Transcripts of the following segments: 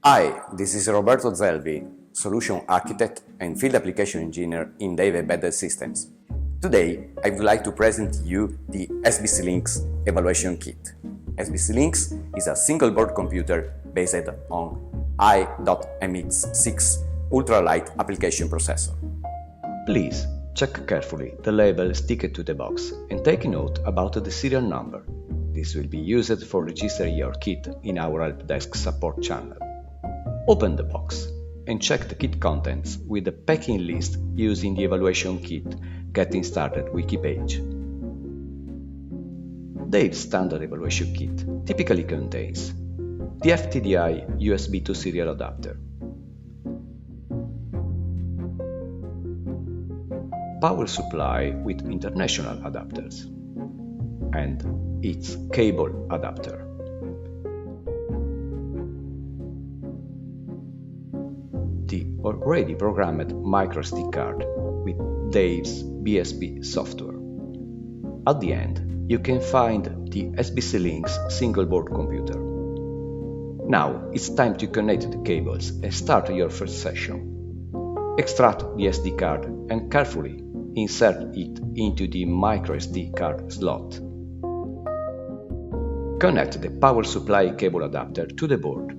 Hi, this is Roberto Zelvi, Solution Architect and Field Application Engineer in Dave Embedded Systems. Today, I would like to present to you the SBC LYNX evaluation kit. SBC LYNX is a single-board computer based on i.MX6 ultralight application processor. Please check carefully the label sticked to the box and take note about the serial number. This will be used for registering your kit in our help desk support channel. Open the box and check the kit contents with the packing list using the evaluation kit Getting Started wiki page. Dave's standard evaluation kit typically contains the FTDI USB to serial adapter, power supply with international adapters, and its cable adapter. The already programmed microSD card with Dave's BSP software. At the end, you can find the SBC LYNX single-board computer. Now it's time to connect the cables and start your first session. Extract the SD card and carefully insert it into the microSD card slot. Connect the power supply cable adapter to the board.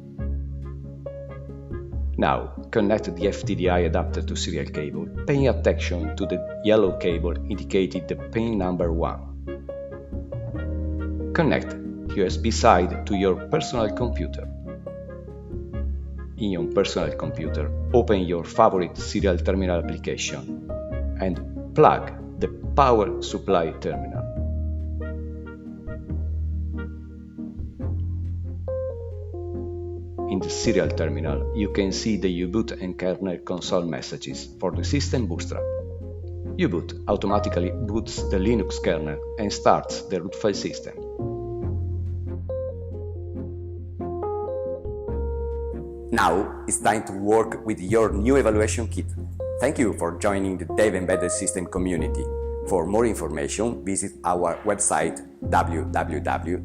Now connect the FTDI adapter to serial cable, paying attention to the yellow cable indicating the pin number 1. Connect the USB side to your personal computer. In your personal computer, open your favorite serial terminal application and plug the power supply terminal. In the serial terminal, you can see the U-boot and kernel console messages for the system bootstrap. U-boot automatically boots the Linux kernel and starts the root file system. Now it's time to work with your new evaluation kit. Thank you for joining the Dave Embedded System community. For more information, visit our website www.dave.eu.